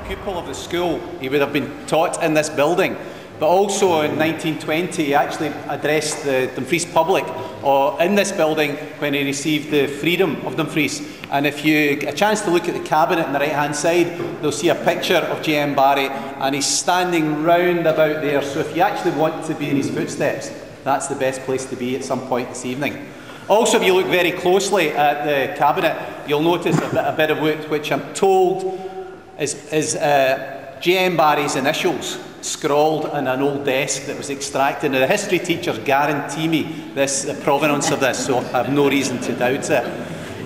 pupil of the school. He would have been taught in this building. But also in 1920, he actually addressed the Dumfries public in this building when he received the freedom of Dumfries. And if you get a chance to look at the cabinet on the right-hand side, you'll see a picture of J M Barrie, and he's standing round about there. So if you actually want to be in his footsteps, that's the best place to be at some point this evening. Also, if you look very closely at the cabinet, you'll notice a bit of wood which I'm told is J M Barrie's initials, scrawled on an old desk that was extracted. Now, the history teachers guarantee me the provenance of this, so I have no reason to doubt it.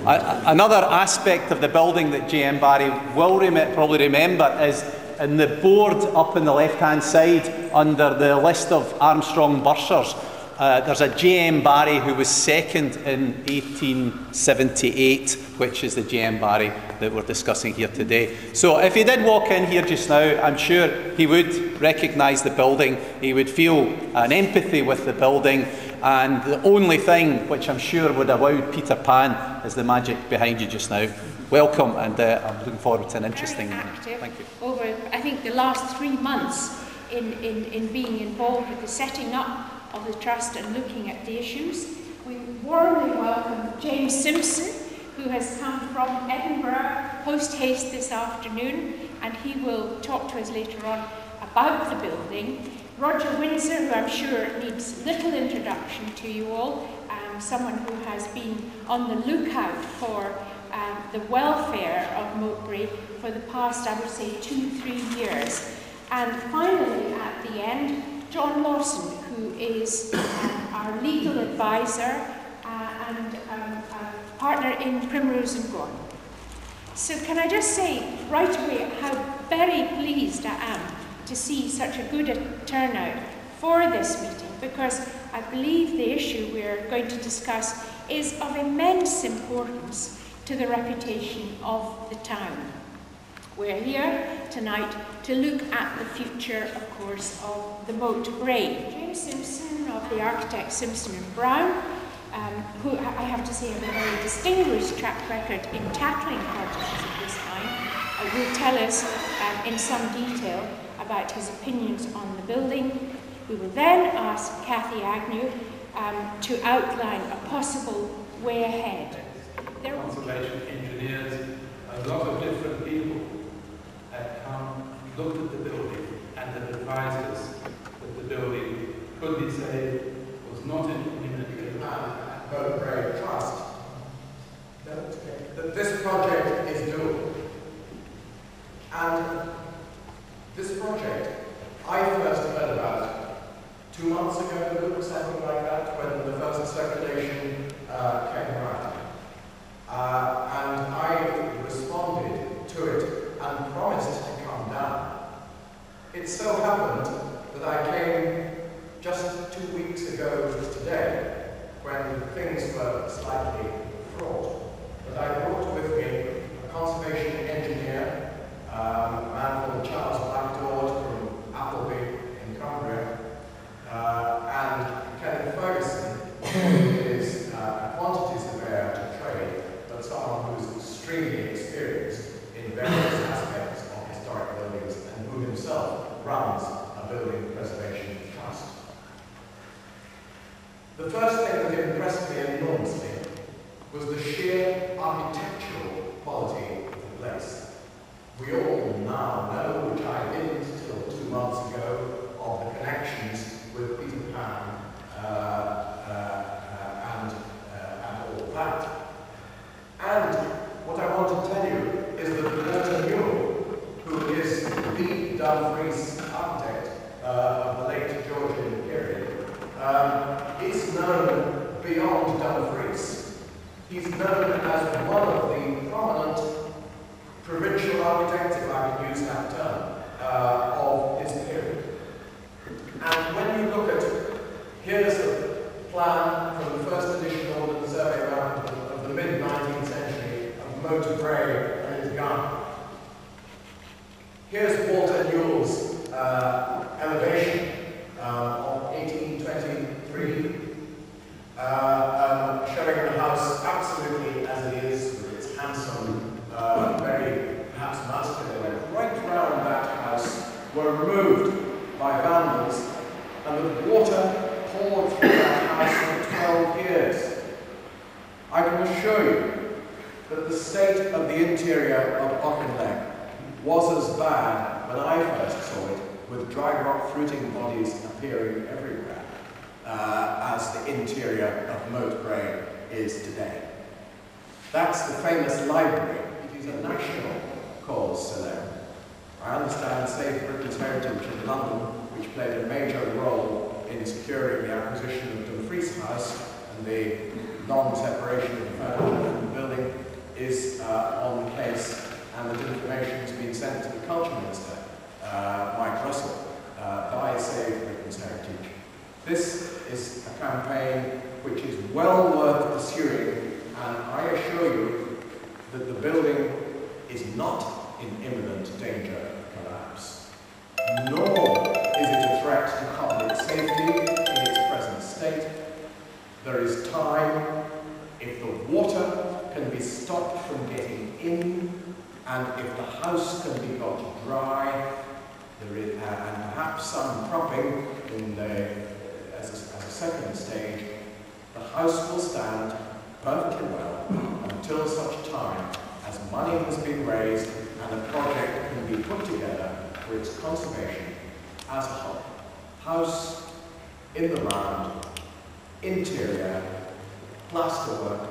Another aspect of the building that J M Barrie will probably remember is in the board up on the left-hand side under the list of Armstrong bursars. There's a J M Barrie who was second in 1878, which is the J M Barrie that we're discussing here today. So if he did walk in here just now, I'm sure he would recognise the building, he would feel an empathy with the building, and the only thing which I'm sure would have wowed Peter Pan is the magic behind you just now. Welcome, and I'm looking forward to an interesting... Thank you. Over, I think, the last 3 months in being involved with the setting up of the Trust and looking at the issues. We warmly welcome James Simpson, who has come from Edinburgh post-haste this afternoon, and he will talk to us later on about the building. Roger Windsor, who I'm sure needs little introduction to you all, someone who has been on the lookout for the welfare of Moat Brae for the past, I would say, 2-3 years. And finally, at the end, John Lawson, who is our legal advisor and partner in Primrose and Gordon. So can I just say right away how very pleased I am to see such a good turnout for this meeting, because I believe the issue we're going to discuss is of immense importance to the reputation of the town. We're here tonight to look at the future, of course, of the Moat Brae. James Simpson of the architect Simpson and Brown, who I have to say have a very distinguished track record in tackling projects of this kind, will tell us in some detail about his opinions on the building. We will then ask Cathy Agnew to outline a possible way ahead. Conservation engineers, a lot of different people have come, looked at the building, and have advised us that the building could be saved, was not imminently Moat Brae Trust, that this project is doable. And this project, I first heard about 2 months ago, something like that, when the first circulation came around. And I responded to it and promised to come down. It so happened that I came just 2 weeks ago today, when things were slightly fraught. But I brought with me a conservation engineer, a man called Charles Blackdord from Appleby in Cumbria, and Kenneth Ferguson, who is a quantity surveyor to trade, but someone who is extremely experienced in various aspects of historic buildings and who himself runs a building preservation trust. The first thing that impressed me enormously was the sheer architectural quality of the place. We all now know, which I didn't until 2 months ago, of the connections with Peter Pan and all that. And what I want to tell you is that Walter Newell, who is the Dumfries architect of the late Georgian period, is known beyond Dumfries. He's known as one of the prominent provincial architects, if I can use that term, of his period. And when you look at, here's a plan from the first edition Ordnance Survey round of the mid-19th century of Moat Brae and its garden. Here's Walter Newell's elevation of 1823, showing the house absolutely as it is, with its handsome, very perhaps masculine, right round had water poured through that house for 12 years. I can assure you that the state of the interior of Glendye was as bad when I first saw it, with dry rock fruiting bodies appearing everywhere, as the interior of Moat Brae is today. That's the famous library. It is a national cause célèbre. I understand Save Britain's Heritage in London, which played a major role in securing the acquisition of Dumfries House and the non-separation of the furniture from the building, is on the case, and that information has been sent to the Culture Minister, Mike Russell, by Save Britain's Heritage. This is a campaign which is well worth pursuing, and I assure you that the building is not in imminent danger of collapse, nor is it a threat to public safety in its present state. There is time. If the water can be stopped from getting in, and if the house can be got dry, there is, and perhaps some propping in as a second stage, the house will stand perfectly well until such time as money has been raised and a project can be put together for its conservation as a whole. House in the round, interior, plasterwork,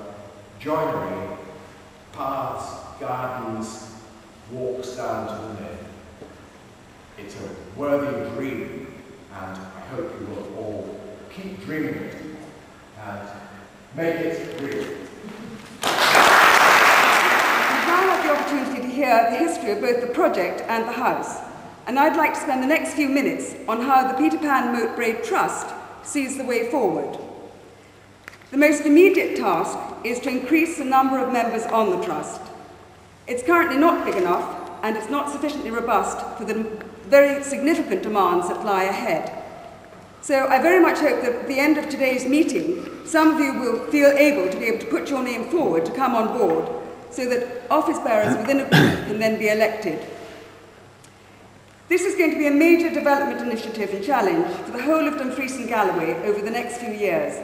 joinery, paths, gardens, walks down to the lake. It's a worthy dream, and I hope you will all keep dreaming it and make it real. We've now had the opportunity to hear the history of both the project and the house, and I'd like to spend the next few minutes on how the Peter Pan Moat Brae Trust sees the way forward. The most immediate task is to increase the number of members on the trust. It's currently not big enough, and it's not sufficiently robust for the very significant demands that lie ahead. So I very much hope that at the end of today's meeting, some of you will feel able to be able to put your name forward to come on board, so that office bearers within a group can then be elected. This is going to be a major development initiative and challenge for the whole of Dumfries and Galloway over the next few years,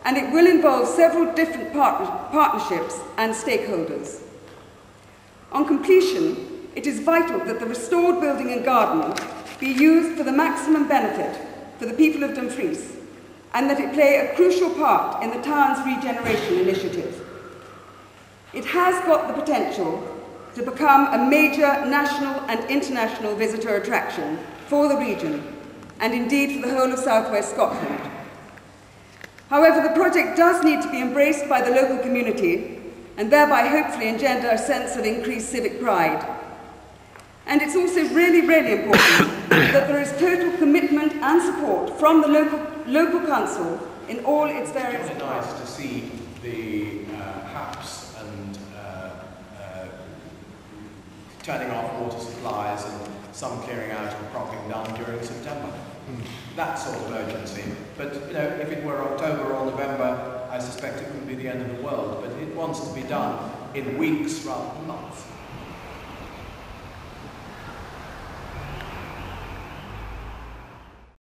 and it will involve several different partnerships and stakeholders. On completion, it is vital that the restored building and garden be used for the maximum benefit for the people of Dumfries, and that it play a crucial part in the town's regeneration initiative. It has got the potential to become a major national and international visitor attraction for the region, and indeed for the whole of southwest Scotland. However, the project does need to be embraced by the local community, and thereby hopefully engender a sense of increased civic pride. And it's also really, really important that there is total commitment and support from the local council in all its various It's really nice to see the HAPs and turning off water supplies and some clearing out and propping down during September. That sort of urgency. But you know, if it were October or November, I suspect it would be the end of the world. But it wants to be done in weeks rather than months.